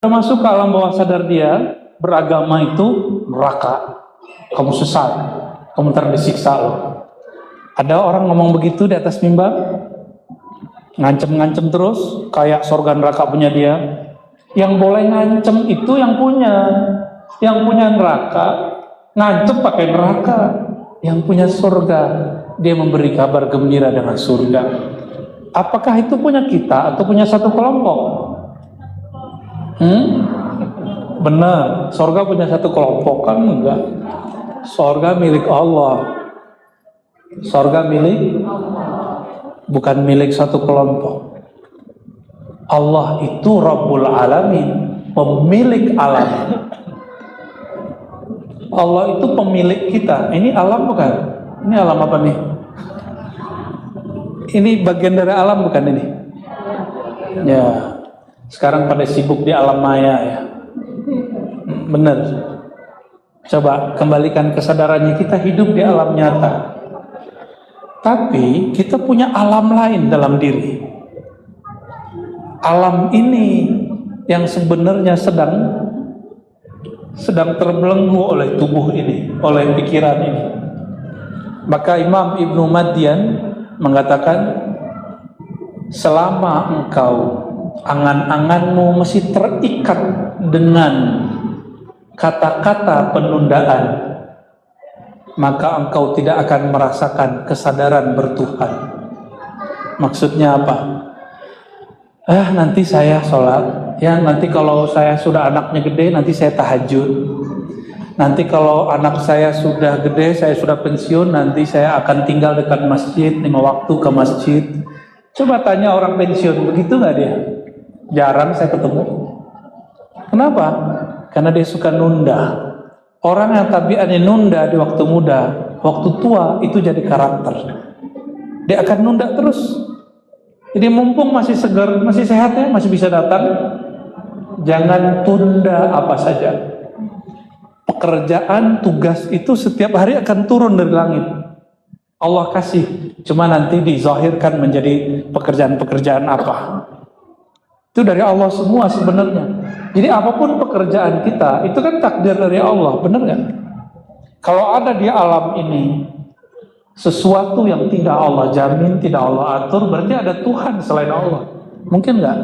Masuk ke alam bawah sadar dia, beragama itu neraka. Kamu sesat, kamu ntar disiksa loh. Ada orang ngomong begitu di atas mimbar, ngancem-ngancem terus, kayak surga neraka punya dia. Yang boleh ngancem itu yang punya neraka, ngancem pakai neraka. Yang punya surga, dia memberi kabar gembira dengan surga. Apakah itu punya kita atau punya satu kelompok? Benar, surga punya satu kelompok kan? Enggak. Surga milik Allah. Surga milik bukan milik satu kelompok. Allah itu Rabbul Alamin, pemilik alam. Allah itu pemilik kita. Ini alam bukan? Ini alam apa nih? Ini bagian dari alam bukan ini? Ya. Sekarang pada sibuk di alam maya ya. Benar. Coba kembalikan kesadarannya, kita hidup di alam nyata. Tapi kita punya alam lain dalam diri. Alam ini yang sebenarnya sedang terbelenggu oleh tubuh ini, oleh pikiran ini. Maka Imam Ibnu Madian mengatakan, selama engkau angan-anganmu masih terikat dengan kata-kata penundaan, maka engkau tidak akan merasakan kesadaran bertuhan. Maksudnya apa? Nanti saya sholat, ya nanti kalau saya sudah anaknya gede, nanti saya tahajud. Nanti kalau anak saya sudah gede, saya sudah pensiun, nanti saya akan tinggal dekat masjid, 5 waktu ke masjid. Coba tanya orang pensiun, begitu nggak dia? Jarang saya ketemu. Kenapa? Karena dia suka nunda. Orang yang tabiatnya nunda di waktu muda, waktu tua itu jadi karakter. Dia akan nunda terus. Jadi mumpung masih segar, masih sehat ya, masih bisa datang, jangan tunda apa saja. Pekerjaan, tugas itu setiap hari akan turun dari langit. Allah kasih, cuma nanti dizahirkan menjadi pekerjaan-pekerjaan apa. Itu dari Allah semua sebenarnya. Jadi apapun pekerjaan kita, itu kan takdir dari Allah, benar kan? Kalau ada di alam ini sesuatu yang tidak Allah jamin, tidak Allah atur, berarti ada Tuhan selain Allah. Mungkin nggak?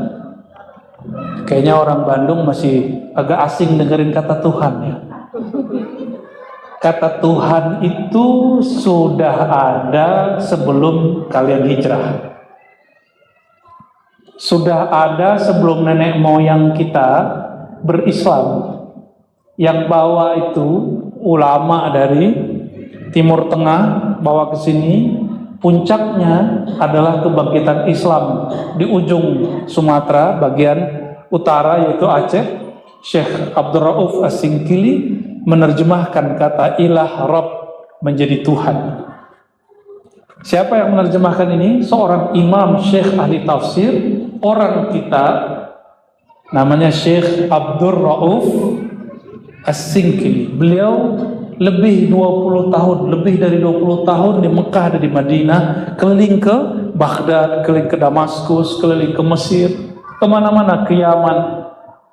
Kayaknya orang Bandung masih agak asing dengerin kata Tuhan ya. Kata Tuhan itu sudah ada sebelum kalian hijrah. Sudah ada sebelum nenek moyang kita berislam. Yang bawa itu ulama dari Timur Tengah bawa ke sini. Puncaknya adalah kebangkitan Islam di ujung Sumatera bagian utara yaitu Aceh. Syekh Abdul Rauf As-Singkili menerjemahkan kata ilah Rabb menjadi Tuhan. Siapa yang menerjemahkan ini? Seorang imam syekh ahli tafsir, orang kita, namanya Syekh Abdul Rauf As-Singkili. Beliau lebih 20 tahun, lebih dari 20 tahun di Mekah dan di Madinah, keliling ke Baghdad, keliling ke Damaskus, keliling ke Mesir, kemana-mana, ke Yaman.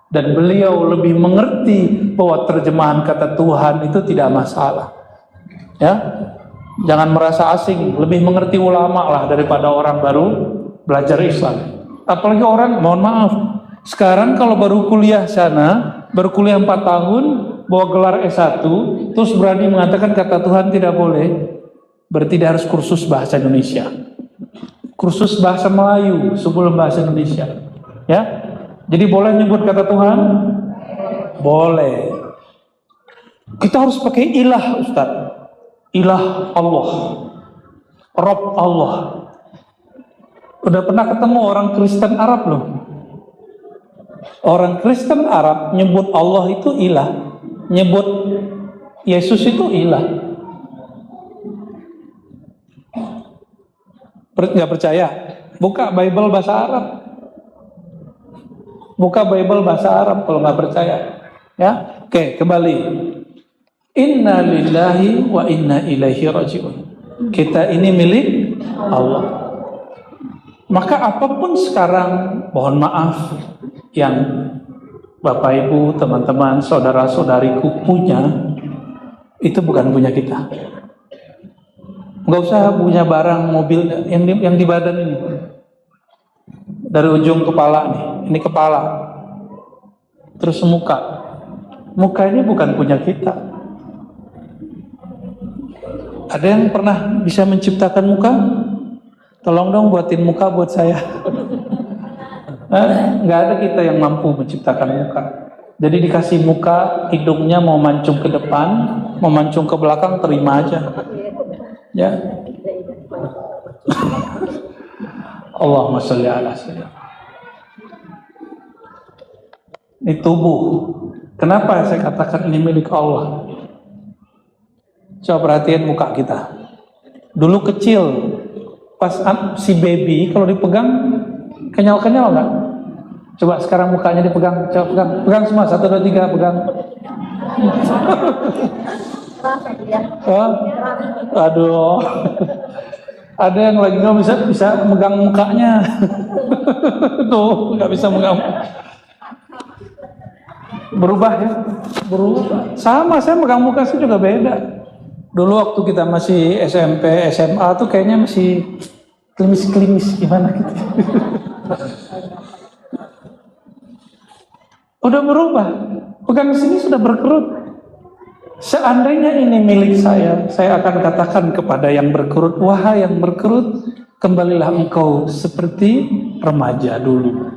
Dan beliau lebih mengerti bahwa terjemahan kata Tuhan itu tidak masalah. Ya, jangan merasa asing, lebih mengerti ulama lah daripada orang baru belajar Islam. Apalagi orang, mohon maaf, sekarang kalau baru kuliah sana, baru kuliah 4 tahun, bawa gelar S1, terus berani mengatakan kata Tuhan tidak boleh, berarti dia harus kursus bahasa Indonesia, kursus bahasa Melayu sebelum bahasa Indonesia. Ya, jadi boleh nyebut kata Tuhan? Boleh. Kita harus pakai ilah, Ustaz. Ilah Allah, Rabb Allah. Udah pernah ketemu orang Kristen Arab loh? Orang Kristen Arab nyebut Allah itu ilah, nyebut Yesus itu ilah. Nggak percaya? Buka Bible bahasa Arab. Buka Bible bahasa Arab kalau nggak percaya. Ya, oke, kembali. Inna lillahi wa inna ilaihi raji'un. Kita ini milik Allah. Maka apapun sekarang, mohon maaf, yang Bapak Ibu, teman-teman, saudara-saudariku punya, itu bukan punya kita. Nggak usah punya barang mobil yang di badan ini. Dari ujung kepala nih, ini kepala. Terus muka. Muka ini bukan punya kita. Ada yang pernah bisa menciptakan muka? Tolong dong buatin muka buat saya. Nggak ada kita yang mampu menciptakan muka. Jadi dikasih muka, hidungnya mau mancung ke depan, mau mancung ke belakang, terima aja. Ya. Allahumma sholli ala sayyidina. Ini tubuh. Kenapa saya katakan ini milik Allah? Coba perhatiin muka kita. Dulu kecil, pas si baby kalau dipegang kenyal-kenyal nggak? Coba sekarang mukanya dipegang, coba pegang semua 1, 2, 3 pegang. Aduh, ada yang lagi nggak bisa megang mukanya. Tuh nggak bisa megang. Berubah ya, berubah. Sama, saya megang muka saya juga beda. Dulu waktu kita masih SMP, SMA tuh kayaknya masih klimis-klimis gimana gitu. Udah berubah. Pegang sini sudah berkerut. Seandainya ini milik saya akan katakan kepada yang berkerut, wahai yang berkerut, kembalilah engkau seperti remaja dulu.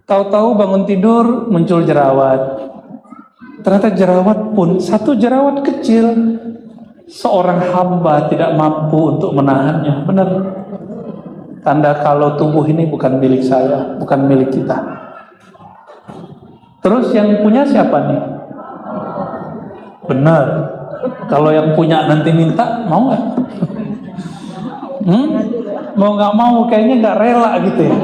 Tahu-tahu bangun tidur muncul jerawat. Ternyata jerawat pun satu jerawat kecil, seorang hamba tidak mampu untuk menahannya. Benar. Tanda kalau tubuh ini bukan milik saya, bukan milik kita. Terus yang punya siapa nih? Benar. Kalau yang punya nanti minta, mau nggak? Mau nggak mau, kayaknya nggak rela gitu ya.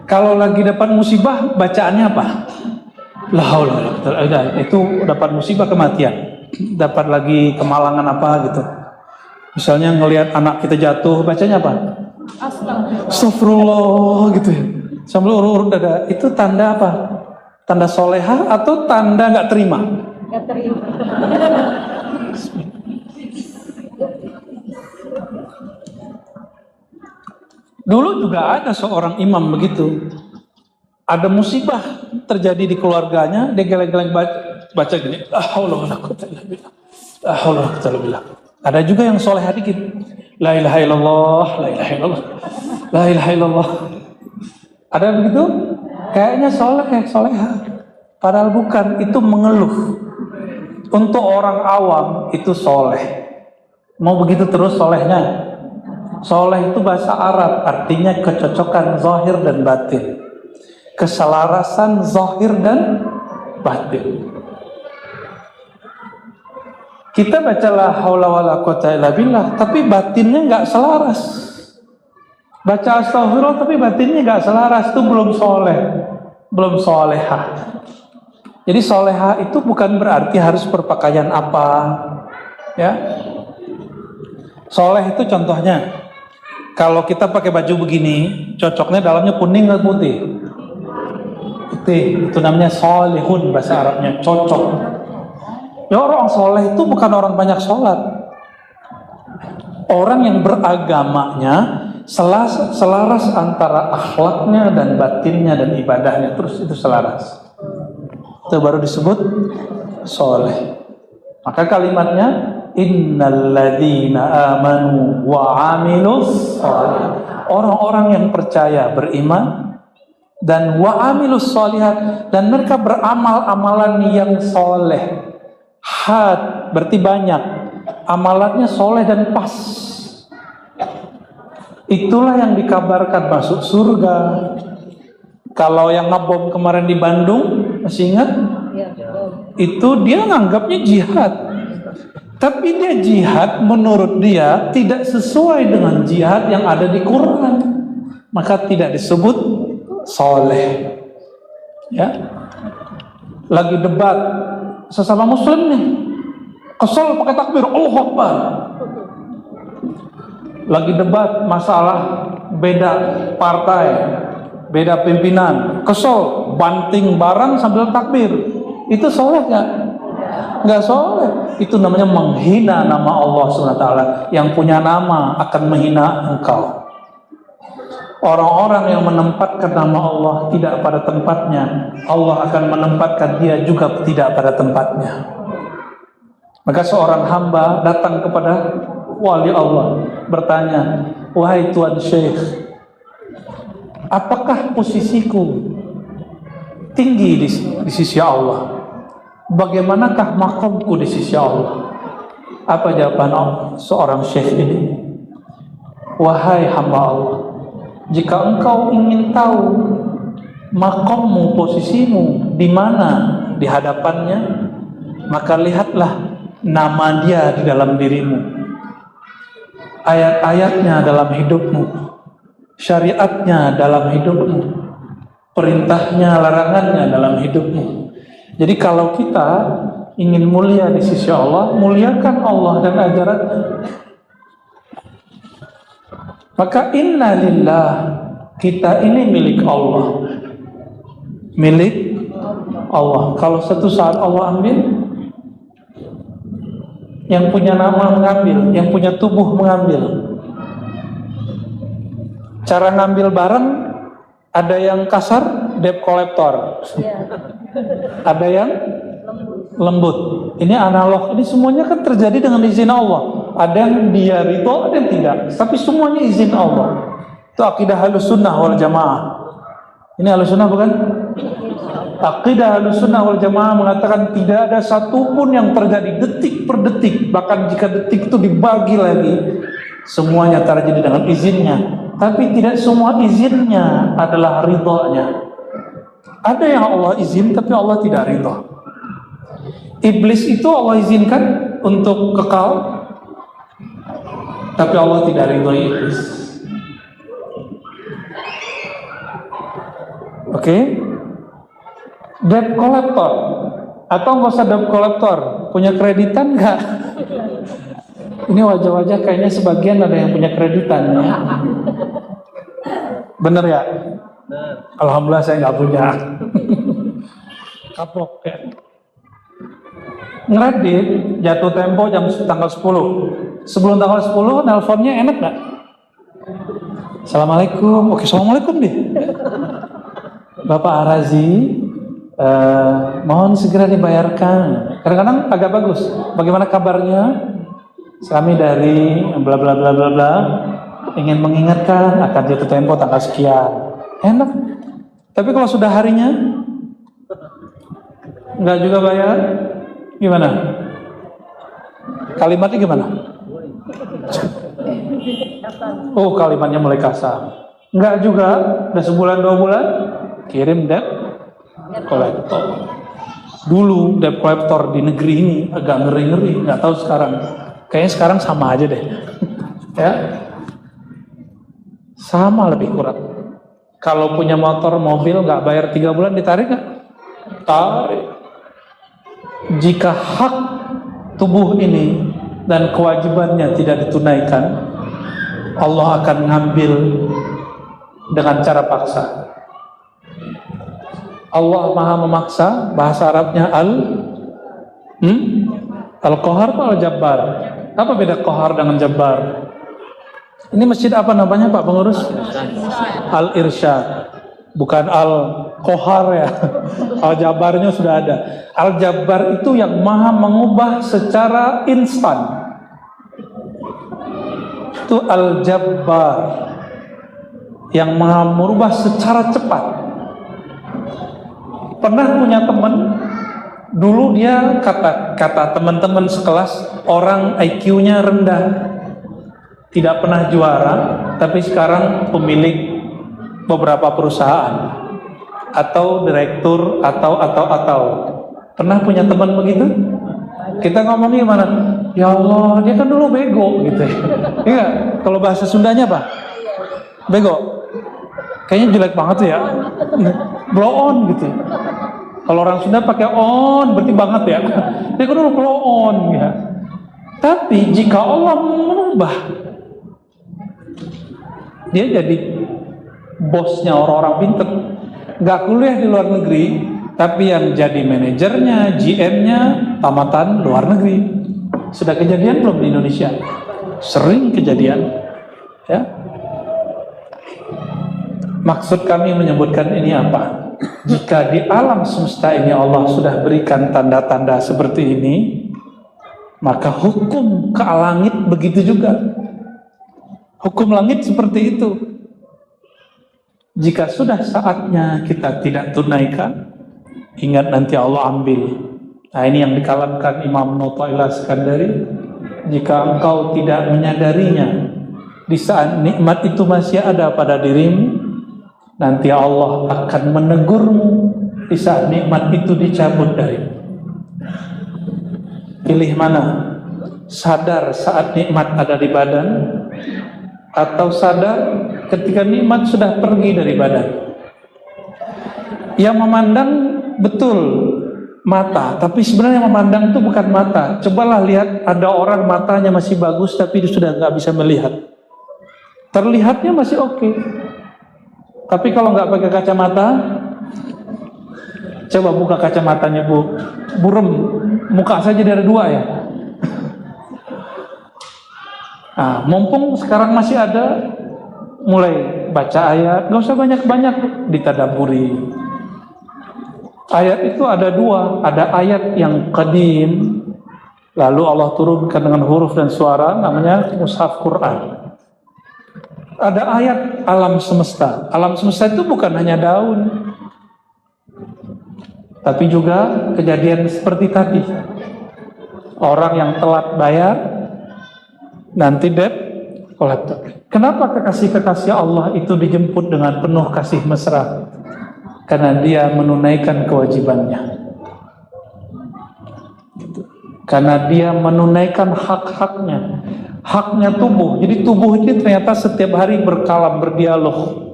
Kalau lagi dapat musibah, bacaannya apa? La haula wala quwwata illa billah. Itu dapat musibah kematian. Dapat lagi kemalangan apa gitu. Misalnya ngelihat anak kita jatuh, bacanya apa? Astagfirullah gitu ya. Sambil urut-urut dada. Itu tanda apa? Tanda soleha atau tanda nggak terima? Nggak terima. Dulu juga ada seorang imam begitu. Ada musibah terjadi di keluarganya, dia geleng-geleng baca gini, la haula wala quwwata illa billah. La haula wala quwwata illa billah. Ada juga yang soleh dikit. La ilaha illallah, la ilaha illallah. La ilaha illallah. Ada begitu? Kayaknya soleha. Padahal bukan, itu mengeluh. Untuk orang awam itu soleh. Mau begitu terus solehnya? Soleh itu bahasa Arab, artinya kecocokan zahir dan batin, keselarasan zahir dan batin. Kita baca la haula wala quwwata illa billah, tapi batinnya nggak selaras. Baca astagfirullah tapi batinnya nggak selaras, itu belum soleh, belum solehah. Jadi solehah itu bukan berarti harus berpakaian apa, ya. Soleh itu contohnya, kalau kita pakai baju begini, cocoknya dalamnya kuning atau putih? Putih, itu namanya solihun bahasa Arabnya, cocok. Ya orang soleh itu bukan orang banyak sholat. Orang yang beragamanya selaras antara akhlaknya dan batinnya dan ibadahnya, terus itu selaras. Itu baru disebut soleh. Maka kalimatnya innal ladzina amanu wa amilus shalihat. Orang-orang yang percaya, beriman dan wa amilus shalihat, dan mereka beramal amalan yang soleh. Had berarti banyak, amalannya soleh dan pas. Itulah yang dikabarkan masuk surga. Kalau yang ngebom kemarin di Bandung, masih ingat? Itu dia nganggapnya jihad. Tapi dia jihad menurut dia tidak sesuai dengan jihad yang ada di Quran. Maka tidak disebut soleh. Ya. Lagi debat sesama muslim nih, kesel pakai takbir, Allahu Akbar. Lagi debat masalah beda partai, beda pimpinan, kesel, banting barang sambil takbir. Itu soleh nggak? Nggak soleh. Itu namanya menghina nama Allah SWT. Yang punya nama akan menghina engkau. Orang-orang yang menempatkan nama Allah tidak pada tempatnya, Allah akan menempatkan dia juga tidak pada tempatnya. Maka seorang hamba datang kepada wali Allah, bertanya, wahai Tuan Syekh, apakah posisiku tinggi di sisi Allah? Bagaimanakah makamku di sisi Allah? Apa jawaban seorang syekh ini? Wahai hamba Allah, jika engkau ingin tahu makammu, posisimu di mana di hadapannya, maka lihatlah nama dia di dalam dirimu, ayat-ayatnya dalam hidupmu, syariatnya dalam hidupmu, perintahnya, larangannya dalam hidupmu. Jadi kalau kita ingin mulia di sisi Allah, muliakan Allah dan ajarannya. Maka inna lillah, kita ini milik Allah. Milik Allah. Kalau satu saat Allah ambil, yang punya nama mengambil, yang punya tubuh mengambil. Cara ngambil barang, ada yang kasar, debt collector. Ada yang lembut. Ini analog. Ini semuanya kan terjadi dengan izin Allah. Ada yang dia ridho, ada yang tidak. Tapi semuanya izin Allah. Itu akidah Ahlussunnah wal Jamaah. Ini Ahlussunnah bukan? Akidah Ahlussunnah wal Jamaah mengatakan tidak ada satupun yang terjadi detik per detik. Bahkan jika detik itu dibagi lagi, semuanya terjadi dengan izinnya. Tapi tidak semua izinnya adalah ridhonya. Ada yang Allah izin, tapi Allah tidak ridho. Iblis itu Allah izinkan untuk kekal, tapi Allah tidak ridho iblis. Oke? Debt collector atau nggak usah debt collector, punya kreditan nggak? Ini wajah-wajah kayaknya sebagian ada yang punya kreditan ya. Bener ya? Alhamdulillah saya nggak punya. Kapok ya. Ngeredit jatuh tempo jam tanggal 10. Sebelum tanggal 10 nelponnya enak nggak? Assalamualaikum. Oke, assalamualaikum deh. Bapak Arazi, mohon segera dibayarkan. Kadang-kadang agak bagus. Bagaimana kabarnya? Kami dari bla bla bla bla bla ingin mengingatkan akan jatuh tempo tanggal sekian. Enak. Tapi kalau sudah harinya nggak juga bayar, gimana? Kalimatnya gimana? Oh, kalimatnya mulai kasar. Nggak juga, udah sebulan 2 bulan kirim debt collector. Dulu debt collector di negeri ini agak ngeri-ngeri, nggak tahu sekarang. Kayaknya sekarang sama aja deh. Ya. Sama lebih kurang. Kalau punya motor, mobil nggak bayar 3 bulan ditarik nggak? Tarik. Jika hak tubuh ini dan kewajibannya tidak ditunaikan, Allah akan ngambil dengan cara paksa. Allah maha memaksa, bahasa Arabnya Al-Qahar atau Al-Jabbar? Apa beda Qahar dengan Jabbar? Ini masjid apa namanya Pak Pengurus? Al-Irsyad. Bukan Al-Qahar ya. Al-Jabbarnya sudah ada. Al-Jabbar itu yang maha mengubah secara instan. Itu Al-Jabbar. Yang maha merubah secara cepat. Pernah punya teman, dulu dia kata teman-teman sekelas, orang IQ-nya rendah, tidak pernah juara, tapi sekarang pemilik beberapa perusahaan atau direktur atau pernah punya teman begitu? Kita ngomongnya gimana? Ya Allah, dia kan dulu bego gitu ya. Iya, kalau bahasa Sundanya apa? Bego. Kayaknya jelek banget tuh ya. Blow on gitu. Kalau orang Sunda pakai on berarti banget ya. Dia kan dulu blow on ya. Tapi jika Allah mengubah, dia jadi bosnya orang-orang pinter, nggak kuliah di luar negeri, tapi yang jadi manajernya, GM-nya tamatan luar negeri. Sudah kejadian belum di Indonesia? Sering kejadian, ya. Maksud kami menyebutkan ini apa? Jika di alam semesta ini Allah sudah berikan tanda-tanda seperti ini, maka hukum ke langit begitu juga. Hukum langit seperti itu. Jika sudah saatnya kita tidak tunaikan, ingat nanti Allah ambil. Nah, ini yang dikalamkan Imam Nu'tail Iskandari. Jika engkau tidak menyadarinya di saat nikmat itu masih ada pada dirimu, nanti Allah akan menegurmu di saat nikmat itu dicabut darimu. Pilih mana? Sadar saat nikmat ada di badan, atau sadar ketika nikmat sudah pergi dari badan? Yang memandang betul mata, tapi sebenarnya memandang itu bukan mata. Cobalah lihat, ada orang matanya masih bagus tapi dia sudah nggak bisa melihat. Terlihatnya masih oke. Tapi kalau nggak pakai kacamata, coba buka kacamatanya Bu, burem, muka saja dari dua ya. Nah, mumpung sekarang masih ada, mulai baca ayat, nggak usah banyak-banyak, ditadaburi. Ayat itu ada dua, ada ayat yang qadim, lalu Allah turunkan dengan huruf dan suara, namanya mushaf Quran. Ada ayat alam semesta. Alam semesta itu bukan hanya daun, tapi juga kejadian seperti tadi. Orang yang telat bayar, nanti debt collector. Kenapa kekasih-kekasih Allah itu dijemput dengan penuh kasih mesra? Karena dia menunaikan kewajibannya. Karena dia menunaikan hak-haknya. Haknya tubuh. Jadi tubuh ini ternyata setiap hari berkalam, berdialog.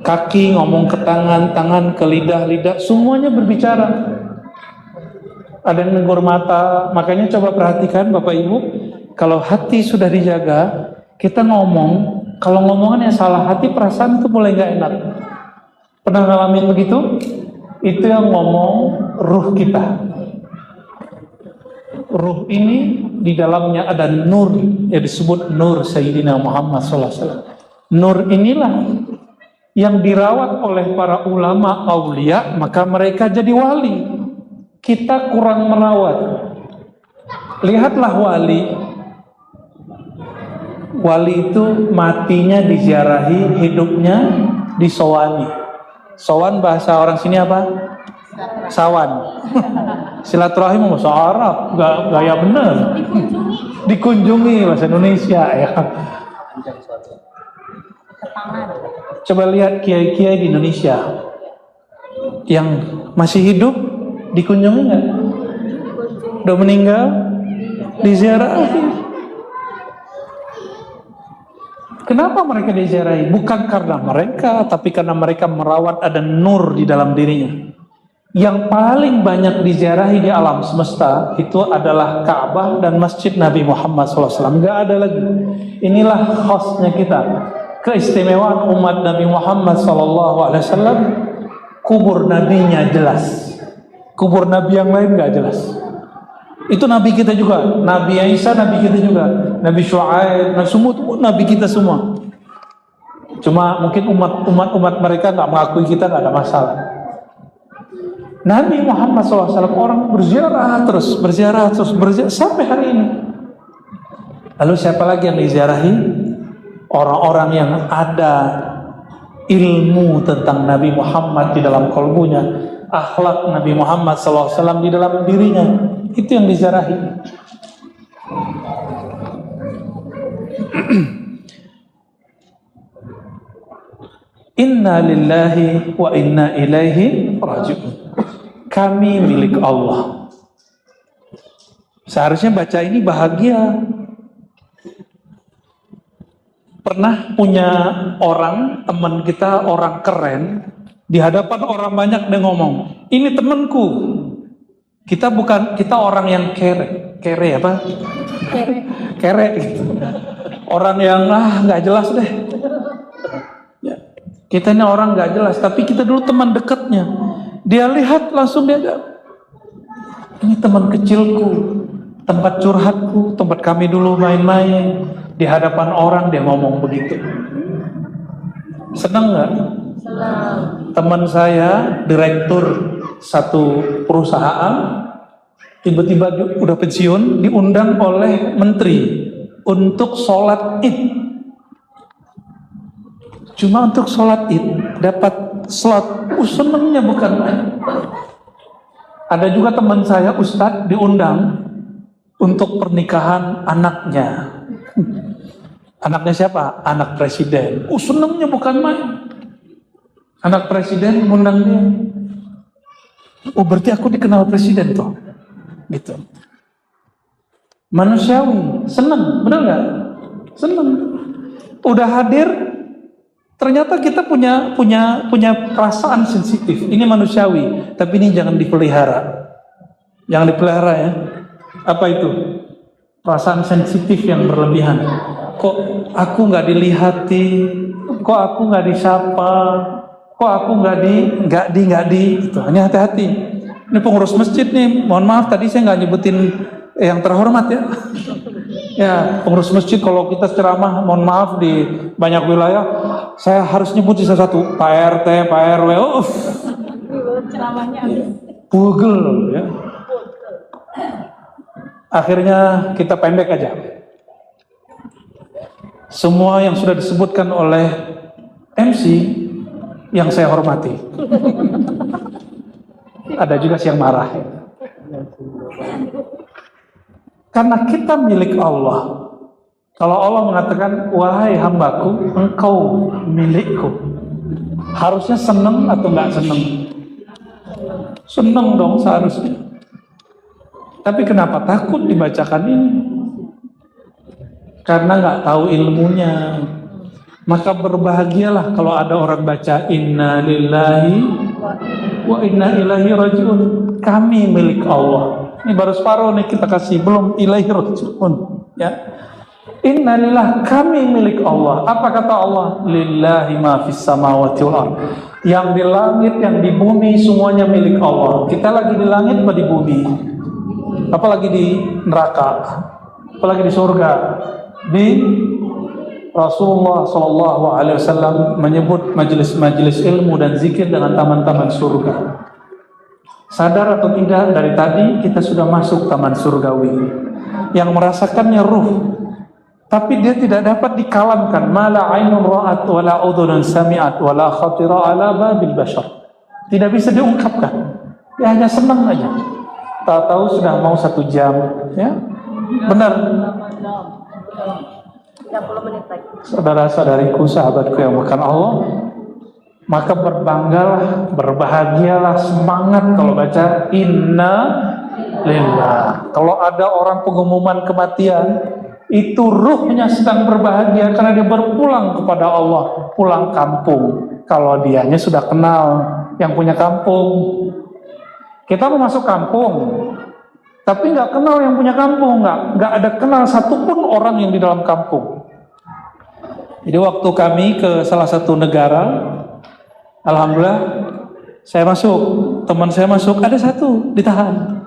Kaki ngomong ke tangan, tangan ke lidah, lidah, semuanya berbicara. Ada yang negur mata. Makanya coba perhatikan Bapak Ibu, kalau hati sudah dijaga, kita ngomong, kalau ngomongannya salah hati, perasaan itu mulai gak enak. Pernah ngalamin begitu? Itu yang ngomong ruh kita. Ruh ini di dalamnya ada nur, yang disebut nur Sayyidina Muhammad SAW. Nur inilah yang dirawat oleh para ulama aulia, maka mereka jadi wali. Kita kurang merawat. Lihatlah wali. Wali itu matinya diziarahi, hidupnya disowani. Sowan bahasa orang sini apa? Sawan. Silaturahim bahasa Arab, gaya bener. Dikunjungi bahasa Indonesia ya. Coba lihat kiai-kiai di Indonesia yang masih hidup, dikunjungi nggak? Udah meninggal, diziarahi. Kenapa mereka diziarahi? Bukan karena mereka, tapi karena mereka merawat ada nur di dalam dirinya. Yang paling banyak diziarahi di alam semesta itu adalah Ka'bah dan Masjid Nabi Muhammad SAW. Gak ada lagi. Inilah khasnya kita. Keistimewaan umat Nabi Muhammad SAW. Kubur nabinya jelas. Kubur nabi yang lain gak jelas. Itu nabi kita juga. Nabi Isa nabi kita juga. Nabi Syuaib, semua itu nabi kita semua. Cuma mungkin umat mereka gak mengakui kita, gak ada masalah. Nabi Muhammad SAW orang berziarah terus sampai hari ini. Lalu siapa lagi yang diziarahi? Orang-orang yang ada ilmu tentang Nabi Muhammad di dalam kalbunya, akhlak Nabi Muhammad SAW di dalam dirinya, itu yang diziarahi. Inna lillahi wa inna ilaihi raji'un. Kami milik Allah. Seharusnya baca ini bahagia. Pernah punya orang, teman kita, orang keren, di hadapan orang banyak dia ngomong, ini temanku. Kita orang yang kere apa? Kere gitu. Orang yang nggak jelas deh. Kita ini orang gak jelas, tapi kita dulu teman dekatnya. Dia lihat langsung dia agak, ini teman kecilku, tempat curhatku, tempat kami dulu main-main. Di hadapan orang dia ngomong begitu. Senang gak? Senang. Teman saya, direktur satu perusahaan, tiba-tiba udah pensiun, diundang oleh menteri untuk sholat Id. Cuma untuk sholat Id dapat slot, senengnya bukan main. Ada juga teman saya Ustadz diundang untuk pernikahan anaknya. Anaknya siapa? Anak presiden. Senengnya bukan main. Anak presiden ngundang dia. Berarti aku dikenal presiden tuh. Gitu. Manusiawi, seneng, benar nggak? Seneng. Udah hadir. Ternyata kita punya perasaan sensitif. Ini manusiawi, tapi ini jangan dipelihara. Jangan dipelihara ya. Apa itu? Perasaan sensitif yang berlebihan. Kok aku nggak dilihati? Kok aku nggak disapa? Kok aku nggak di? Gitu. Ini hati-hati. Ini pengurus masjid nih. Mohon maaf tadi saya nggak nyebutin yang terhormat ya. Ya, pengurus masjid kalau kita ceramah, mohon maaf di banyak wilayah, saya harus nyebut satu-satu, Pak RT, Pak RW, ceramahnya pugel ya. Akhirnya kita pendek aja. Semua yang sudah disebutkan oleh MC yang saya hormati. Ada juga yang marah. Karena kita milik Allah. Kalau Allah mengatakan, wahai hambaku, engkau milikku. Harusnya seneng atau nggak seneng? Seneng dong seharusnya. Tapi kenapa takut dibacakan ini? Karena nggak tahu ilmunya. Maka berbahagialah kalau ada orang baca inna lillahi wa inna ilaihi rajiun. Kami milik Allah. Ini baru separuh nih kita kasih, belum ilaihi rajiun ya. Innalillah, kami milik Allah. Apa kata Allah? Lillahi ma fis samawati wal ardh. Yang di langit, yang di bumi semuanya milik Allah. Kita lagi di langit apa di bumi? Apalagi di neraka? Apalagi di surga? Di Rasulullah SAW menyebut majelis-majelis ilmu dan zikir dengan taman-taman surga. Sadar atau tidak, dari tadi kita sudah masuk taman surgawi yang merasakannya ruh, tapi dia tidak dapat dikalamkan. Mala ainun ra'at wala udhunun sami'at wala khatira ala babil bashar. Tidak bisa diungkapkan. Dia hanya senang aja. Tahu-tahu sudah mau 1 jam, ya. Benar. 30 menit lagi. Saudara-saudariku, sahabatku yang bukan Allah, maka berbanggalah, berbahagialah, semangat kalau baca inna lillah. Kalau ada orang pengumuman kematian, itu ruhnya sedang berbahagia karena dia berpulang kepada Allah, pulang kampung. Kalau dianya sudah kenal yang punya kampung. Kita mau masuk kampung, tapi nggak kenal yang punya kampung, nggak ada kenal satupun orang yang di dalam kampung. Jadi waktu kami ke salah satu negara, alhamdulillah saya masuk, teman saya masuk, ada satu ditahan.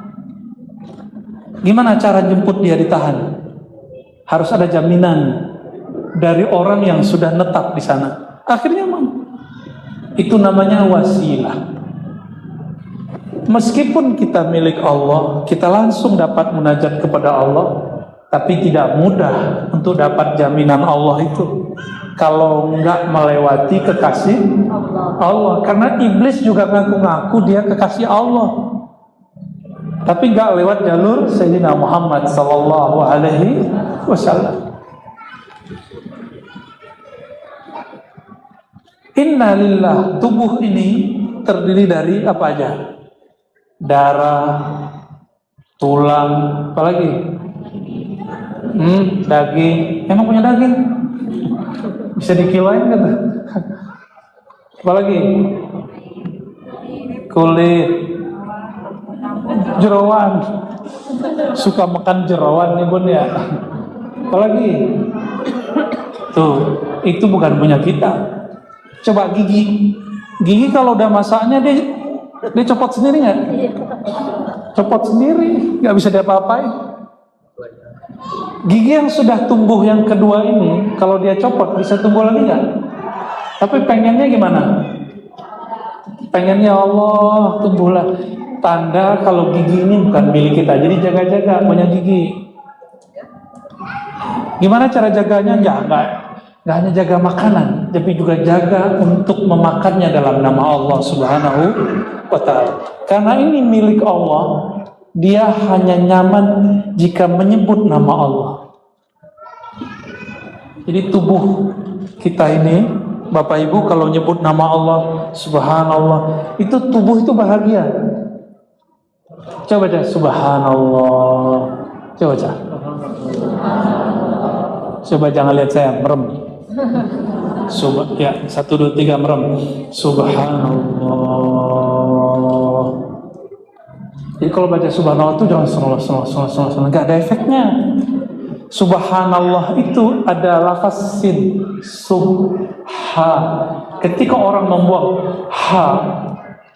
Gimana cara jemput dia ditahan? Harus ada jaminan dari orang yang sudah netap di sana. Akhirnya itu namanya wasilah. Meskipun kita milik Allah, kita langsung dapat munajat kepada Allah, tapi tidak mudah untuk dapat jaminan Allah itu kalau enggak melewati kekasih Allah. Karena iblis juga ngaku-ngaku dia kekasih Allah, tapi enggak lewat jalur Sayyidina Muhammad sallallahu alaihi wasallam. Inna lillah, tubuh ini terdiri dari apa aja? Darah, tulang, apalagi? Daging. Emang punya daging? Bisa dikiloin kata? Apalagi? Kulit, jerawan. Suka makan jerawan nih bun ya. Apalagi? Tuh, itu bukan punya kita. Coba gigi kalau udah masaknya dia copot sendiri nggak? Copot sendiri, nggak bisa diapa-apain. Gigi yang sudah tumbuh yang kedua ini, kalau dia copot bisa tumbuh lagi nggak? Tapi pengennya gimana? Pengennya Allah tumbuhlah. Tanda kalau gigi ini bukan milik kita, jadi jaga-jaga punya gigi. Gimana cara jaganya? Nggak hanya jaga makanan, tapi juga jaga untuk memakannya dalam nama Allah Subhanahu wa Ta'ala. Karena ini milik Allah, dia hanya nyaman jika menyebut nama Allah. Jadi tubuh kita ini, Bapak Ibu, kalau nyebut nama Allah, Subhanallah, itu tubuh itu bahagia. Coba baca Subhanallah. Coba baca. Coba jangan lihat saya merem. Ya, 1, 2, 3 merem. Subhanallah. Jadi kalau baca Subhanallah itu jangan sallallahu, nggak ada efeknya. Subhanallah itu ada lafaz sin, subha. Ketika orang membuang ha,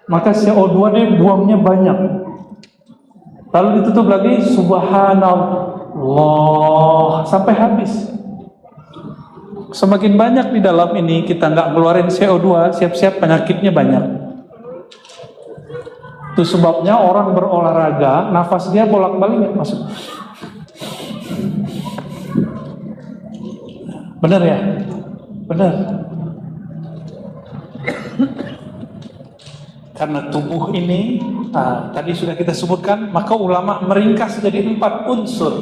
maka CO2 dia buangnya banyak. Lalu ditutup lagi Subhanallah sampai habis. Semakin banyak di dalam ini kita nggak keluarin CO2, siap-siap penyakitnya banyak. Itu sebabnya orang berolahraga, nafas dia bolak-balik masuk. Benar ya? Benar. Karena tubuh ini tadi sudah kita sebutkan, maka ulama meringkas jadi 4 unsur.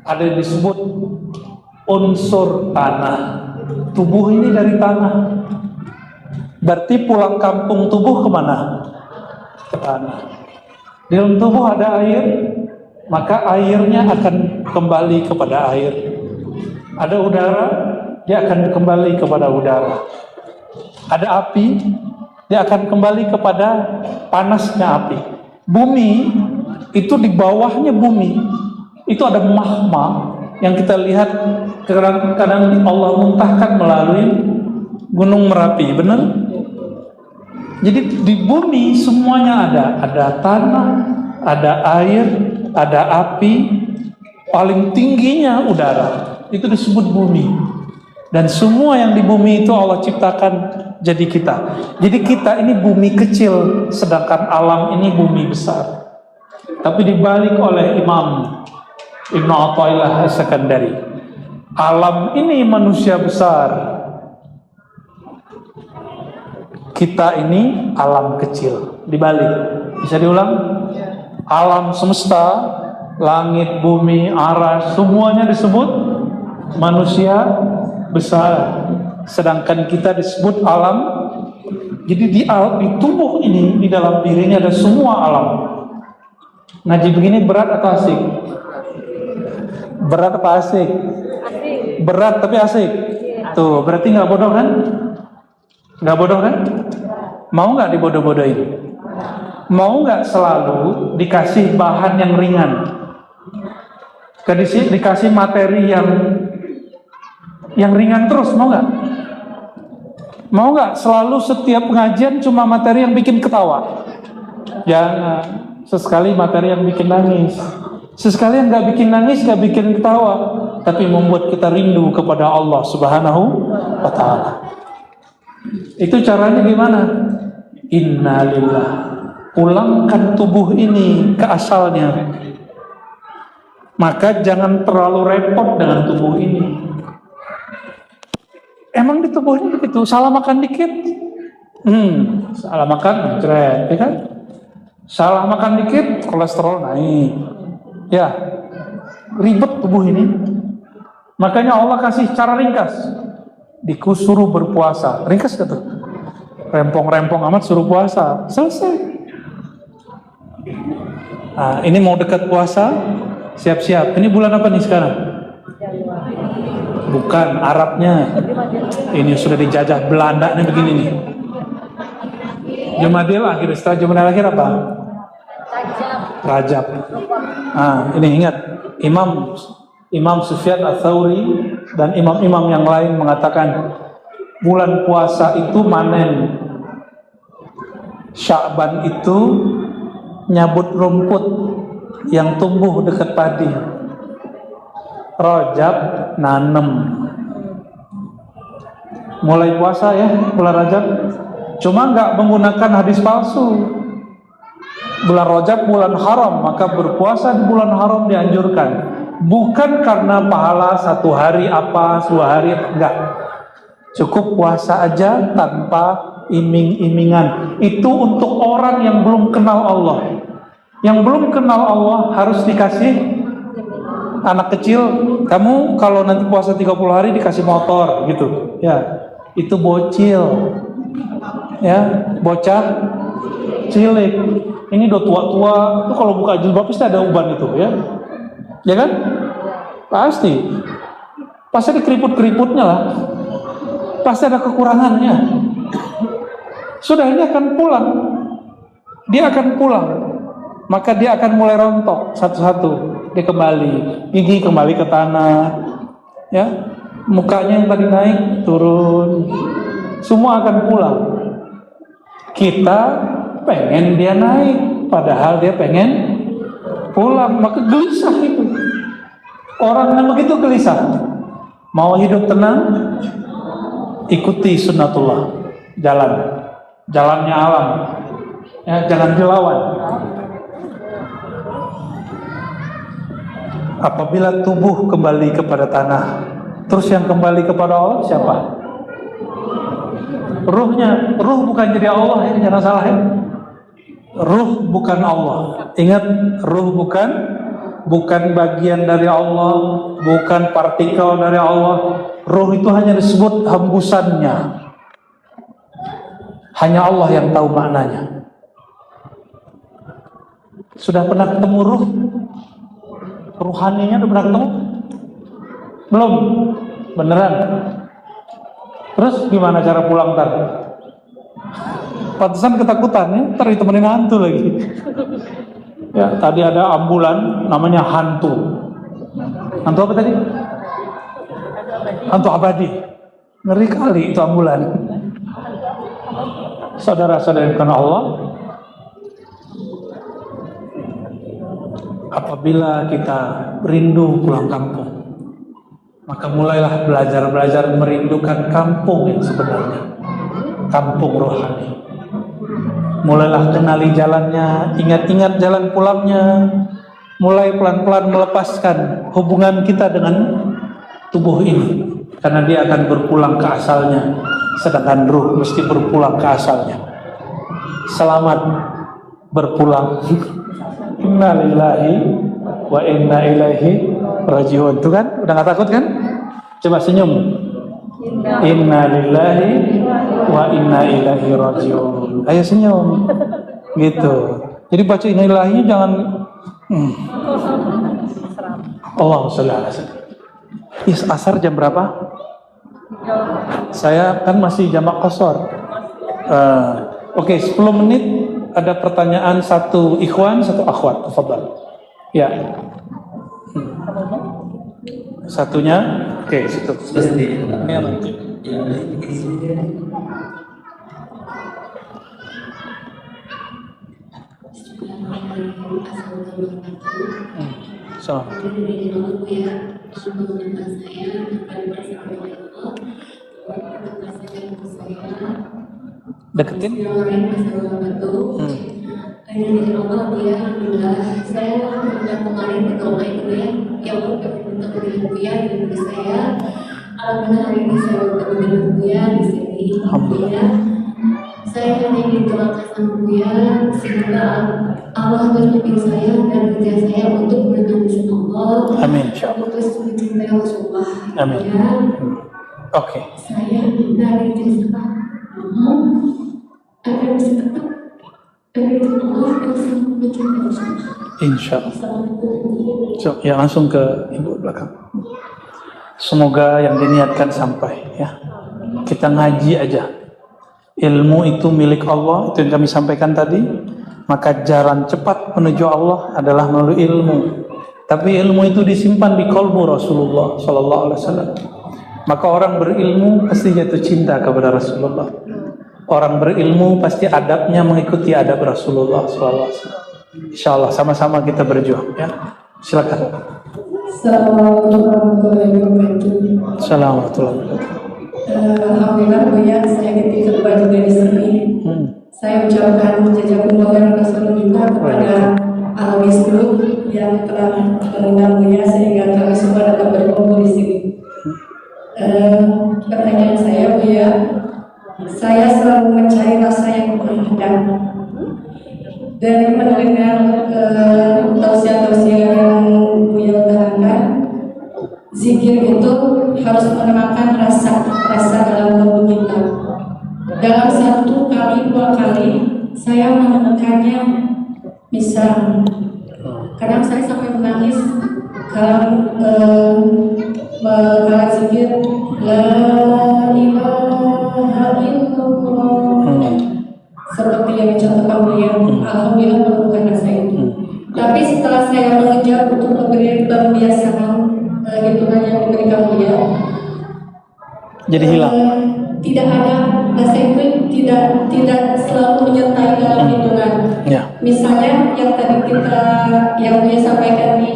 Ada yang disebut unsur tanah. Tubuh ini dari tanah. Berarti pulang kampung tubuh kemana? Ke tanah. Di dalam tubuh ada air, maka airnya akan kembali kepada air. Ada udara, dia akan kembali kepada udara. Ada api, dia akan kembali kepada panasnya api. Bumi, itu di bawahnya bumi, itu ada magma yang kita lihat kadang-kadang Allah muntahkan melalui Gunung Merapi, benar? Jadi di bumi semuanya ada tanah, ada air, ada api, paling tingginya udara. Itu disebut bumi. Dan semua yang di bumi itu Allah ciptakan jadi kita. Jadi kita ini bumi kecil, sedangkan alam ini bumi besar. Tapi dibalik oleh Imam Ibnu Athaillah As-Sakandari, alam ini manusia besar, kita ini alam kecil. Dibalik, bisa diulang? Alam semesta, langit, bumi, aras, semuanya disebut manusia besar, sedangkan kita disebut alam. Jadi di tubuh ini, di dalam dirinya ada semua alam. Ngaji begini berat atau asik? Berat apa asik? Berat tapi asik. Tuh, berarti nggak bodoh kan? Nggak bodoh kan? Mau nggak dibodoh-bodohin? Mau nggak selalu dikasih bahan yang ringan? Dikasih materi yang ringan terus, mau nggak? Mau nggak selalu setiap pengajian cuma materi yang bikin ketawa? Jangan. Sesekali materi yang bikin nangis, sesekali yang nggak bikin nangis, nggak bikin ketawa, tapi membuat kita rindu kepada Allah Subhanahu wa Ta'ala. Itu caranya gimana? Innalillah. Pulangkan tubuh ini ke asalnya. Maka jangan terlalu repot dengan tubuh ini. Emang di tubuh ini begitu, salah makan dikit, salah makan, ceret, ya kan? Salah makan dikit, kolesterol naik. Ya, ribet tubuh ini. Makanya Allah kasih cara ringkas. Disuruh berpuasa. Ringkas gak tuh? Rempong-rempong amat suruh puasa. Selesai. Nah, ini mau dekat puasa, siap-siap. Ini bulan apa nih sekarang? Bukan, Arabnya. Ini sudah dijajah Belanda nih begini nih. Jumadil akhir, setelah Jumadil akhir apa? Rajab. Ini ingat, Imam Sufyan Ats-Tsauri dan imam-imam yang lain mengatakan bulan puasa itu manen, Sya'ban itu nyabut rumput yang tumbuh dekat padi, Rajab nanem. Mulai puasa ya bulan Rajab, cuma nggak menggunakan hadis palsu. Bulan Rajab bulan haram, maka berpuasa di bulan haram dianjurkan. Bukan karena pahala satu hari apa, 2 hari, enggak. Cukup puasa aja tanpa iming-imingan. Itu untuk orang yang belum kenal Allah. Yang belum kenal Allah harus dikasih. Anak kecil, kamu kalau nanti puasa 30 hari dikasih motor gitu. Ya, itu bocil. Ya, bocah cilik. Ini udah tua-tua, itu kalau buka jilbab pasti ada uban itu, ya. Ya kan? Pasti. Pasti ada keriput-keriputnya lah. Pasti ada kekurangannya. Sudah, ini akan pulang. Dia akan pulang. Maka dia akan mulai rontok satu-satu. Dia kembali, gigi kembali ke tanah. Ya. Mukanya yang tadi naik turun. Semua akan pulang. Kita pengen dia naik, padahal dia pengen pulang, maka gelisah itu. Orang yang begitu gelisah, mau hidup tenang, ikuti sunnatullah, jalannya alam, ya, jangan dilawan. Apabila tubuh kembali kepada tanah, terus yang kembali kepada Allah siapa? Ruhnya, ruh bukan jadi Allah, ya, jangan salah ya. Ruh bukan Allah. Ingat, ruh bukan bagian dari Allah, bukan partikel dari Allah. Ruh itu hanya disebut hembusannya. Hanya Allah yang tahu maknanya. Sudah pernah ketemu ruh? Ruhaninya udah pernah ketemu? Belum? Beneran? Terus gimana cara pulang ntar? Pantesan ketakutan ya, ntar ditemenin hantu lagi. Ya, tadi ada ambulan namanya hantu. Hantu apa tadi? Hantu abadi. Ngeri kali itu ambulan. Saudara-saudara karena Allah, apabila kita rindu pulang kampung, maka mulailah belajar merindukan kampung yang sebenarnya, kampung rohani. Mulailah kenali jalannya, ingat-ingat jalan pulangnya. Mulai pelan-pelan melepaskan hubungan kita dengan tubuh ini, karena dia akan berpulang ke asalnya, sedangkan ruh mesti berpulang ke asalnya. Selamat berpulang. Inna lillahi wa inna ilaihi rajiun. Tuh kan, udah gak takut kan? Coba senyum. Inna lillahi wa inna ilaihi rajiun. Ayo senyum. Gitu. Jadi baca inna lillahi jangan Allahu sholli ala sayyidina. Is asar jam berapa? Saya kan masih jamak qasar. Oke, 10 menit. Ada pertanyaan, satu ikhwan, satu akhwat. Tafadhal. Ya. Satunya, oke, situ. Ini apa? So. Deketin. Saya kemarin berdoa itu ya, yang untuk rupiah di negeri saya. Alhamdulillah hari ini saya bertemu dengan Buya di sini. Alhamdulillah. Saya hanya ingin doakan sama Buya, semoga Allah berbimbing saya dan kerja saya untuk menekan di Allah. Amin. Insyaallah. Terus mencintai Rasulullah. Amin. Oke. Saya dari desa agar bisa tetap dari Allah dan selalu mencintai Rasulullah. Insyaallah. So, ya langsung ke ibu belakang. Semoga yang diniatkan sampai ya. Kita ngaji aja. Ilmu itu milik Allah, itu yang kami sampaikan tadi. Maka jalan cepat menuju Allah adalah melalui ilmu. Tapi ilmu itu disimpan di qalbu Rasulullah sallallahu alaihi wasallam. Maka orang berilmu pasti jatuh cinta kepada Rasulullah. Orang berilmu pasti adabnya mengikuti adab Rasulullah SAW. Insyaallah sama-sama kita berjuang ya. Silakan. Assalamualaikum warahmatullahi wabarakatuh. Assalamualaikum warahmatullahi wabarakatuh. Alhamdulillah Buya, saya ketika juga di sini. Saya ucapkan jazakumullah khairan kasih juga kepada Alwis Group yang telah mengundang Buya sehingga kami semua dapat berkumpul di sini. Pertanyaan saya Buya, saya selalu mencari rasa yang berhadap dari mendengar tausiah-tausiah yang Buya utarakan. Zikir itu harus menenangkan rasa dalam tubuh kita. Dalam 1 kali 2 kali saya menemukannya, misal kadang saya sampai menangis kalau zikir la ilaha illallah seperti yang dicontohkan beliau. Alhamdulillah menemukan rasa itu. Tapi setelah saya mengejar untuk memberi pembiasaan hitungan yang diberikan beliau, jadi hilang. Tidak ada rasa itu, tidak selalu menyertai dalam hitungan. Ya. Misalnya yang tadi yang beliau sampaikan di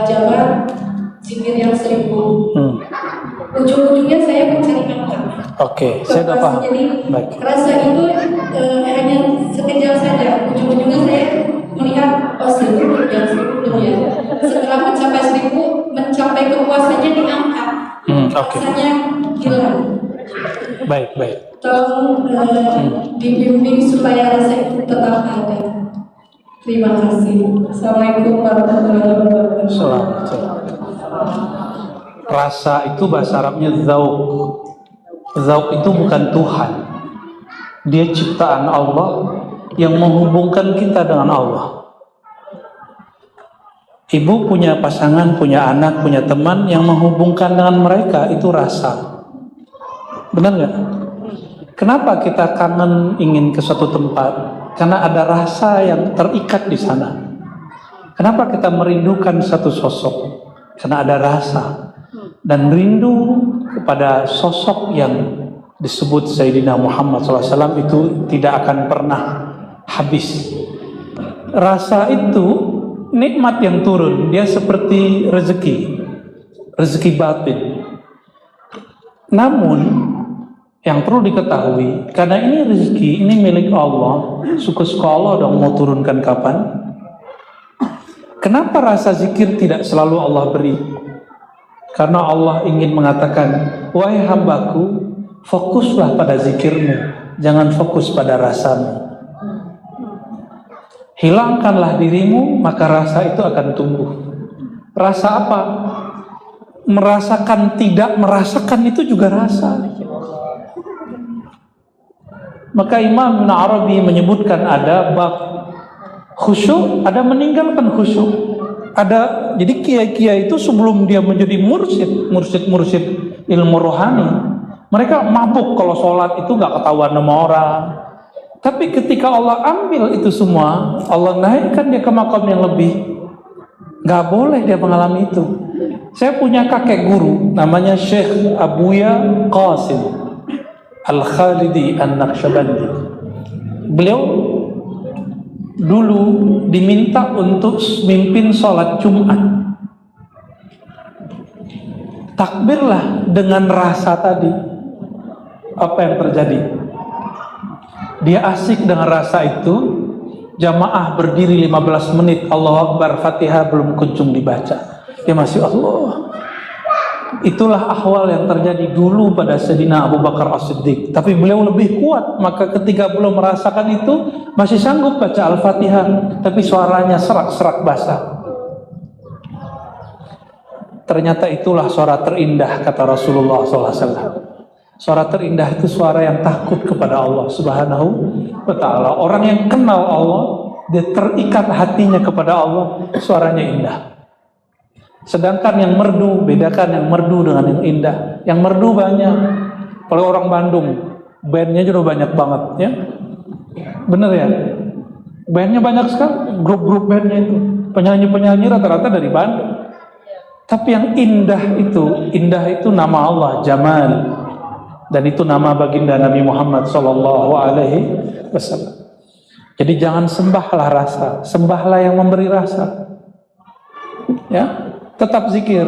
Jawa, zikir yang 1000. Ujung-ujungnya saya mencari angka. Oke, saya udah paham. Jadi Baik. rasa itu hanya sekejap saja. Ujung-ujungnya saya melihat 1000 yang 1000 ya. Setelah mencapai 1000, mencapai kepuasannya di angka. Oke. Rasanya hilang. Baik. Tolong dibimbing supaya rasa itu tetap ada. Terima kasih. Assalamualaikum warahmatullahi wabarakatuh. Assalamualaikum. Rasa itu bahasa Arabnya zauq. Zauq itu bukan Tuhan. Dia ciptaan Allah yang menghubungkan kita dengan Allah. Ibu punya pasangan, punya anak, punya teman yang menghubungkan dengan mereka, itu rasa. Benar nggak? Kenapa kita kangen ingin ke suatu tempat? Karena ada rasa yang terikat di sana. Kenapa kita merindukan satu sosok? Karena ada rasa. Dan rindu kepada sosok yang disebut Sayyidina Muhammad SAW itu tidak akan pernah habis. Rasa itu nikmat yang turun, dia seperti rezeki batin. Namun yang perlu diketahui, karena ini rezeki, ini milik Allah, suka-suka Allah dong mau turunkan kapan. Kenapa rasa zikir tidak selalu Allah beri? Karena Allah ingin mengatakan, wahai hambaku, fokuslah pada zikirmu, jangan fokus pada rasamu. Hilangkanlah dirimu, maka rasa itu akan tumbuh. Rasa apa? Merasakan tidak merasakan itu juga rasa. Maka Imam Ibn Arabi menyebutkan ada bab khusyuk, ada meninggalkan khusyuk. Ada, jadi kiai-kiai itu sebelum dia menjadi mursyid ilmu rohani, mereka mabuk kalau sholat itu gak ketahuan sama orang. Tapi ketika Allah ambil itu semua, Allah naikkan dia ke makam yang lebih, gak boleh dia mengalami itu. Saya punya kakek guru, namanya Syekh Abuya Qasim Al-Khalidi An-Naqsyabandi. Beliau dulu diminta untuk mimpin sholat Jumat. Takbirlah dengan rasa tadi. Apa yang terjadi? Dia asik dengan rasa itu. Jamaah berdiri 15 menit, Allahu Akbar, Fatihah belum kunjung dibaca. Dia masih Allah. Itulah ahwal yang terjadi dulu pada Sayyidina Abu Bakar As-Siddiq. Tapi beliau lebih kuat, maka ketika belum merasakan itu masih sanggup baca Al-Fatihah, tapi suaranya serak-serak basah. Ternyata itulah suara terindah, kata Rasulullah SAW. Suara terindah itu suara yang takut kepada Allah Subhanahu wa Ta'ala. Orang yang kenal Allah, dia terikat hatinya kepada Allah, suaranya indah. Sedangkan yang merdu, bedakan yang merdu dengan yang indah. Yang merdu banyak. Kalau orang Bandung, bandnya juga banyak banget, ya. Bener ya? Bandnya banyak sekali, grup-grup bandnya itu. Penyanyi-penyanyi rata-rata dari Bandung. Tapi yang indah itu nama Allah, Jamal. Dan itu nama baginda Nabi Muhammad sallallahu alaihi wasallam. Jadi jangan sembahlah rasa, sembahlah yang memberi rasa. Ya, tetap zikir.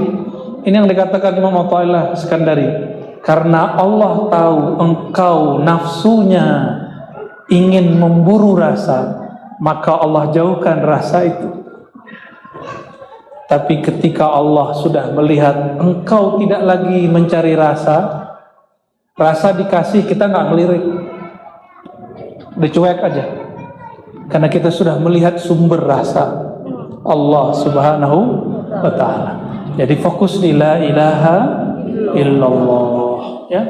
Ini yang dikatakan Imam Athaillah Iskandari. Karena Allah tahu engkau nafsunya ingin memburu rasa, maka Allah jauhkan rasa itu. Tapi ketika Allah sudah melihat engkau tidak lagi mencari rasa, rasa dikasih kita nggak ngelirik, udah cuek aja. Karena kita sudah melihat sumber rasa, Allah Subhanahu wa Ta'ala. Jadi fokus di la ilaha illallah, ya.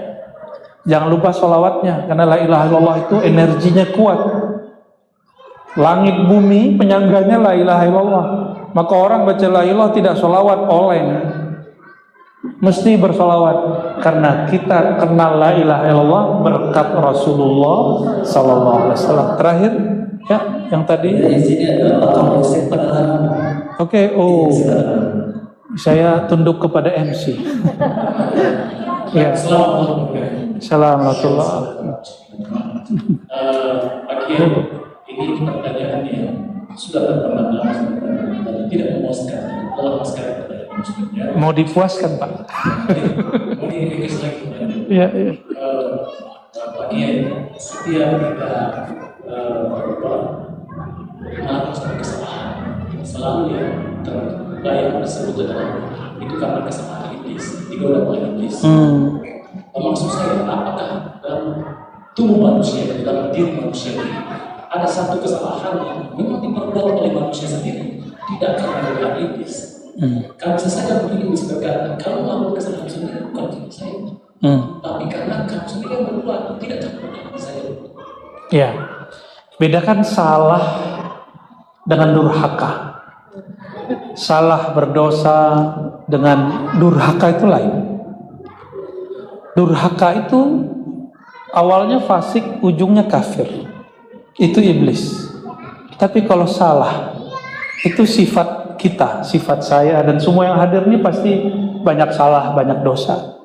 Jangan lupa sholawatnya, karena la ilaha illallah itu energinya kuat. Langit bumi penyangganya la ilaha illallah. Maka orang baca la ilaha tidak sholawat oleng, mesti bersolawat, karena kita kenal la ilaha illallah berkat Rasulullah sallallahu alaihi wasallam. Terakhir, ya, yang tadi. Oke, saya tunduk kepada MC. Ya. Assalamualaikum. Ini pertanyaan yang sudah terpandang tidak memuaskan. Mau dipuaskan, Pak? Mau diingatkan lagi. Iya. Setiap kita melakukan kesalahan, selalu yang terbayang tersebut adalah itu karena kesalahan iblis, digoda oleh iblis. Maksud saya, apakah dalam tubuh manusia, dalam diri manusia ini ada satu kesalahan yang memang diperbuat oleh manusia sendiri, tidak karena godaan iblis? Kalau bisa saja mungkin bisa berkata, kalau melakukan kesalahan sendiri bukan karena saya, tapi karena kamu sendiri yang berbuat, tidak karena saya. Ya, bedakan salah dengan durhaka. Salah berdosa dengan durhaka itu lain. Durhaka itu awalnya fasik, ujungnya kafir. Itu iblis. Tapi kalau salah, itu sifat kita, sifat saya, dan semua yang hadir ini pasti banyak salah, banyak dosa.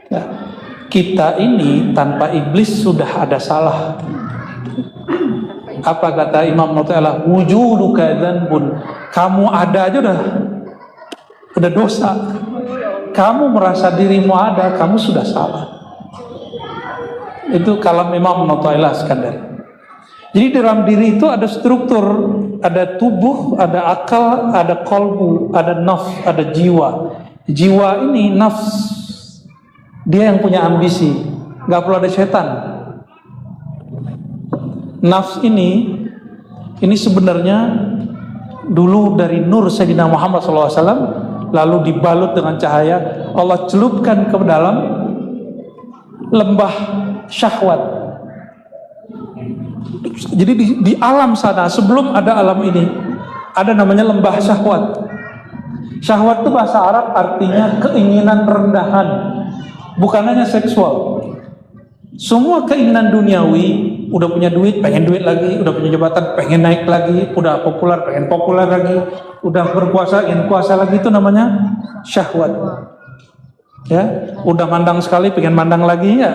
Ya. Kita ini tanpa iblis sudah ada salah. Apa kata Imam Athaillah? Wujuduka dzanbun. Kamu ada aja udah dosa. Kamu merasa dirimu ada, kamu sudah salah. Itu kalam Imam Athaillah Iskandari. Jadi dalam diri itu ada struktur, ada tubuh, ada akal, ada qalbu, ada nafs, ada jiwa. Jiwa ini nafs, dia yang punya ambisi, nggak perlu ada setan. Nafs ini sebenarnya dulu dari nur Sayyidina Muhammad SAW, lalu dibalut dengan cahaya, Allah celupkan ke dalam lembah syahwat. Jadi di alam sana, sebelum ada alam ini, ada namanya lembah syahwat. Syahwat itu bahasa Arab artinya keinginan rendahan, bukan hanya seksual. Semua keinginan duniawi, udah punya duit, pengen duit lagi, udah punya jabatan, pengen naik lagi, udah populer, pengen populer lagi, udah berkuasa, ingin kuasa lagi, itu namanya syahwat. Ya, udah mandang sekali, pengen mandang lagi, ya.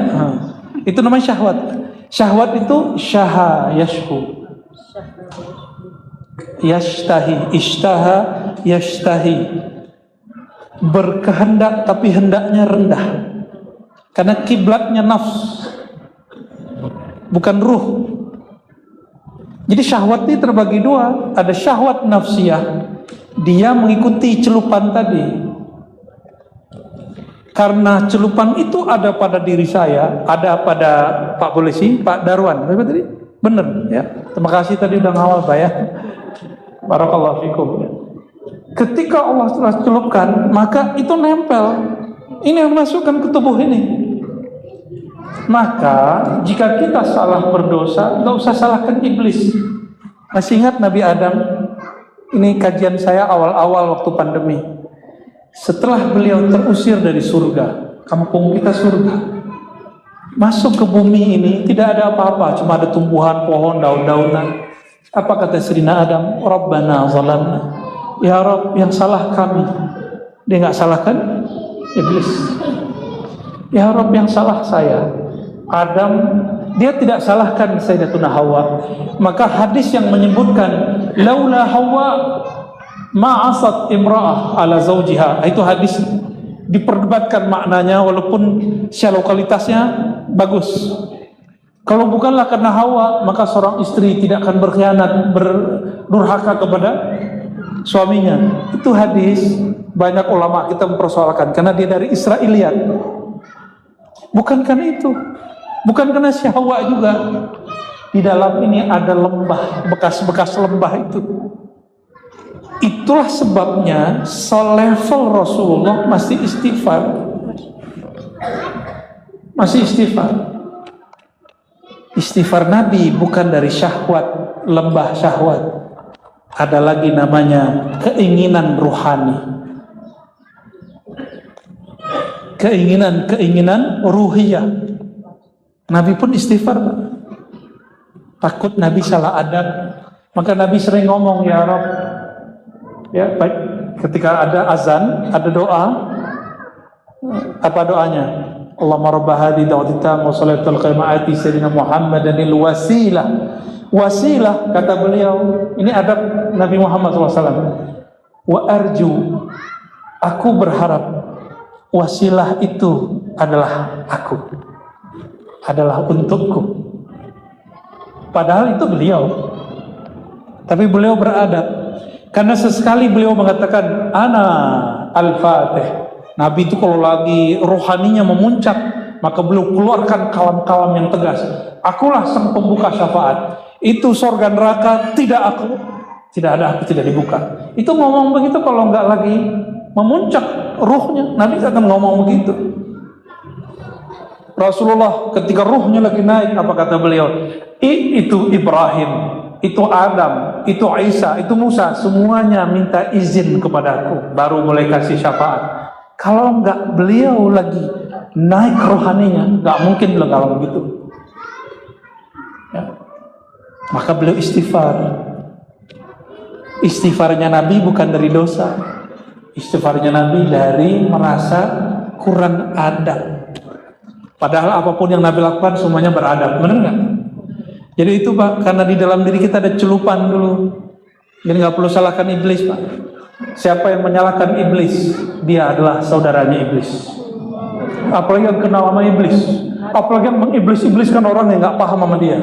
Itu namanya syahwat. Syahwat itu syaha yashku, yashtahi, ishtaha yashtahi, berkehendak tapi hendaknya rendah, karena kiblatnya nafs, bukan ruh. Jadi syahwat ini terbagi dua. Ada syahwat nafsiyah, dia mengikuti celupan tadi. Karena celupan itu ada pada diri saya, ada pada Pak Polisi, Pak Darwan. Betul tadi? Benar ya. Terima kasih tadi udah ngawal Pak ya. Barakallahu fikum. Ketika Allah telah celupkan, maka itu nempel. Ini yang masukkan ke tubuh ini. Maka jika kita salah berdosa, nggak usah salahkan iblis. Masih ingat Nabi Adam? Ini kajian saya awal-awal waktu pandemi. Setelah beliau terusir dari surga, kampung kita surga, masuk ke bumi ini tidak ada apa-apa, cuma ada tumbuhan, pohon, daun-daunan. Apa kata Sayyidina Adam? Rabbana zalamna, ya Rabb, yang salah kami. Dia nggak salahkan iblis. Ya Rabb, yang salah saya Adam, dia tidak salahkan Sayyidatuna Hawa. Maka hadis yang menyebutkan laula Hawa ma'asat imra'ah ala zawjiha, itu hadis diperdebatkan maknanya, walaupun secara lokalitasnya bagus. Kalau bukanlah karena Hawa, maka seorang istri tidak akan berkhianat, berdurhaka kepada suaminya. Itu hadis banyak ulama kita mempersoalkan karena dia dari Israiliyat. Bukan karena itu, bukan karena si Hawa juga. Di dalam ini ada lembah, bekas-bekas lembah itu. Itulah sebabnya selevel Rasulullah masih istighfar. Masih istighfar. Istighfar Nabi bukan dari syahwat, lembah syahwat. Ada lagi namanya keinginan ruhani. Keinginan ruhiyah. Nabi pun istighfar. Takut Nabi salah adab. Maka Nabi sering ngomong, ya Rabb. Ya, baik. Ketika ada azan, ada doa. Apa doanya? Allahumma rabba hadhihi da'wati tammah wa salatul qaimaati sayyidina Muhammadanil wasilah. Wasilah, kata beliau, ini adab Nabi Muhammad SAW. Wa arju, aku berharap wasilah itu adalah aku, adalah untukku. Padahal itu beliau, tapi beliau beradab. Karena sesekali beliau mengatakan ana al-fatih. Nabi itu kalau lagi rohaninya memuncak, maka beliau keluarkan kalam-kalam yang tegas. Akulah sang pembuka syafaat. Itu surga neraka tidak aku, tidak ada aku, tidak dibuka. Itu ngomong begitu kalau nggak lagi memuncak ruhnya. Nabi akan ngomong begitu. Rasulullah ketika ruhnya lagi naik, apa kata beliau? Itu Ibrahim, itu Adam, itu Isa, itu Musa, semuanya minta izin kepadaku, baru mulai kasih syafaat. Kalau nggak beliau lagi naik rohaninya, nggak mungkin beliau kalau begitu. Ya. Maka beliau istighfar. Istighfarnya Nabi bukan dari dosa. Istighfarnya Nabi dari merasa kurang adab. Padahal apapun yang Nabi lakukan semuanya beradab, benar nggak? Jadi itu Pak, karena di dalam diri kita ada celupan dulu. Jadi nggak perlu salahkan iblis Pak. Siapa yang menyalahkan iblis, dia adalah saudaranya iblis. Apalagi yang kenal sama iblis, apalagi yang mengiblis-ibliskan orang yang nggak paham sama dia.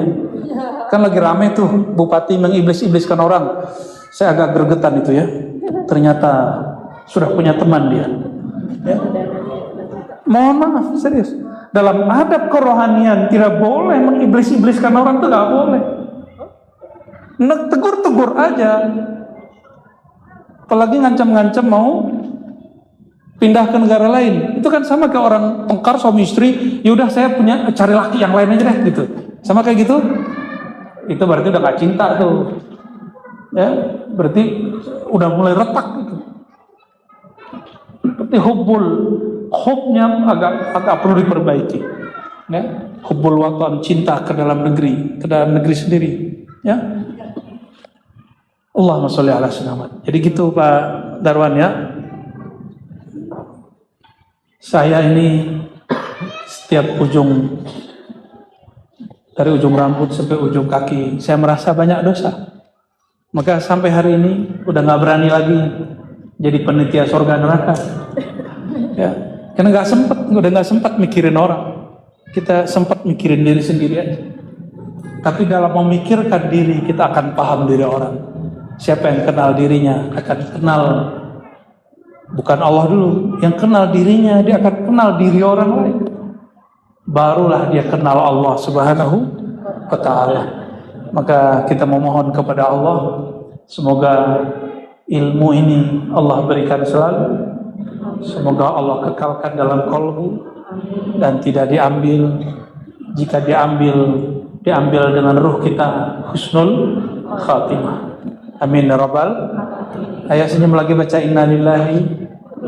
Kan lagi rame tuh bupati mengiblis-ibliskan orang. Saya agak gregetan itu ya. Ternyata sudah punya teman dia. Ya. Mohon maaf, serius. Dalam adab kerohanian tidak boleh mengiblis-ibliskan orang, itu nggak boleh. Tegur-tegur aja. Apalagi ngancam-ngancam mau pindah ke negara lain. Itu kan sama kayak orang tengkar suami istri, yaudah saya punya cari laki yang lain aja deh gitu. Sama kayak gitu. Itu berarti udah gak cinta tuh. Ya, berarti udah mulai retak gitu. Berarti hubnya agak perlu diperbaiki. Ya, hubbul watan, cinta ke dalam negeri sendiri. Ya. Allahumma sholli ala sayyidina. Jadi gitu Pak Darwan ya. Saya ini setiap dari ujung rambut sampai ujung kaki, saya merasa banyak dosa. Maka sampai hari ini udah nggak berani lagi jadi penitia surga neraka. Ya, karena udah nggak sempat mikirin orang. Kita sempat mikirin diri sendiri aja. Tapi dalam memikirkan diri, kita akan paham diri orang. Siapa yang kenal dirinya akan kenal bukan Allah dulu, yang kenal dirinya dia akan kenal diri orang lain. Barulah dia kenal Allah Subhanahu wa ta'ala. Maka kita memohon kepada Allah, semoga ilmu ini Allah berikan selalu. Semoga Allah kekalkan dalam qalbu dan tidak diambil. Jika diambil dengan ruh kita husnul khatimah. Amin ya rabbal. Ayat senyum lagi baca inna lillahi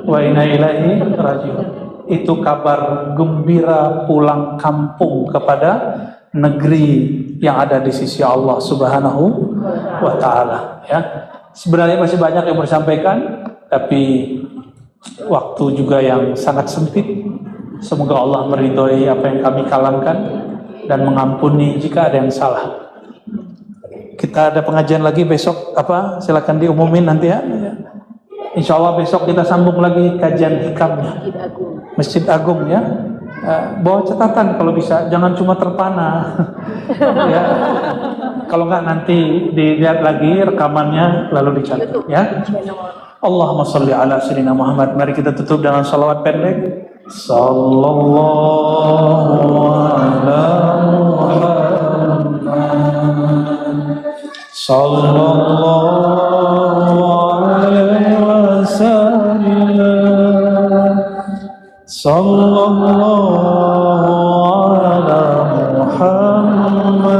wa inna ilaihi raji'un. Itu kabar gembira pulang kampung kepada negeri yang ada di sisi Allah Subhanahu wa ta'ala ya. Sebenarnya masih banyak yang bersampaikan, tapi waktu juga yang sangat sempit. Semoga Allah meridhoi apa yang kami kalangkan dan mengampuni jika ada yang salah. Kita ada pengajian lagi besok apa? Silakan diumumin nanti ya. Insya Allah besok kita sambung lagi kajian hikamnya. Masjid Agung ya. Bawa catatan kalau bisa, jangan cuma terpana. Ya. Kalau nggak nanti dilihat lagi rekamannya lalu dicatat ya. Allahumma sholli ala sayyidina Muhammad. Mari kita tutup dengan salawat pendek. Sallallahu ala Muhammad. Sallallahu alaihi wasallam. Sallallahu ala Muhammad.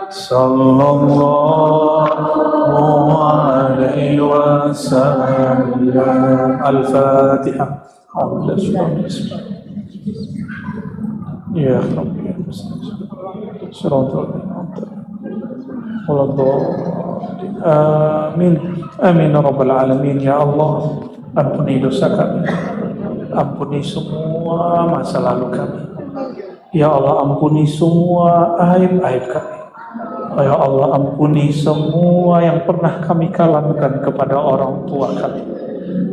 Sallallahu alaihi wasallam. Al-Fatihah. Ya Rabbi. Amin. Amin ya Rabbal Alamin. Ya Allah, ampuni dosa kami, ampuni semua masa lalu kami. Ya Allah, ampuni semua aib-aib kami. Ya Allah, ampuni semua yang pernah kami kalamkan kepada orang tua kami.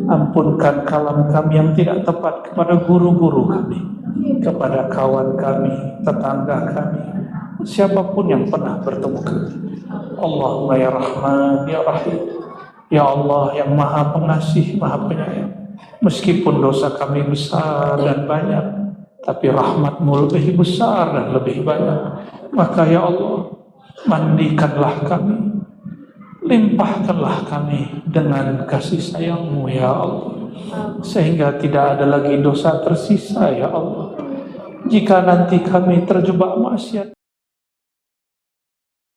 Ampunkan kalam kami yang tidak tepat kepada guru-guru kami, kepada kawan kami, tetangga kami, siapapun yang pernah bertemu kami. Allahumma ya Rahman ya Rahim. Ya Allah yang Maha Pengasih, Maha Penyayang. Meskipun dosa kami besar dan banyak, tapi rahmat-Mu lebih besar dan lebih banyak. Maka ya Allah, mandikanlah kami, limpahkanlah kami dengan kasih sayang-Mu ya Allah, sehingga tidak ada lagi dosa tersisa ya Allah. Jika nanti kami terjebak maksiat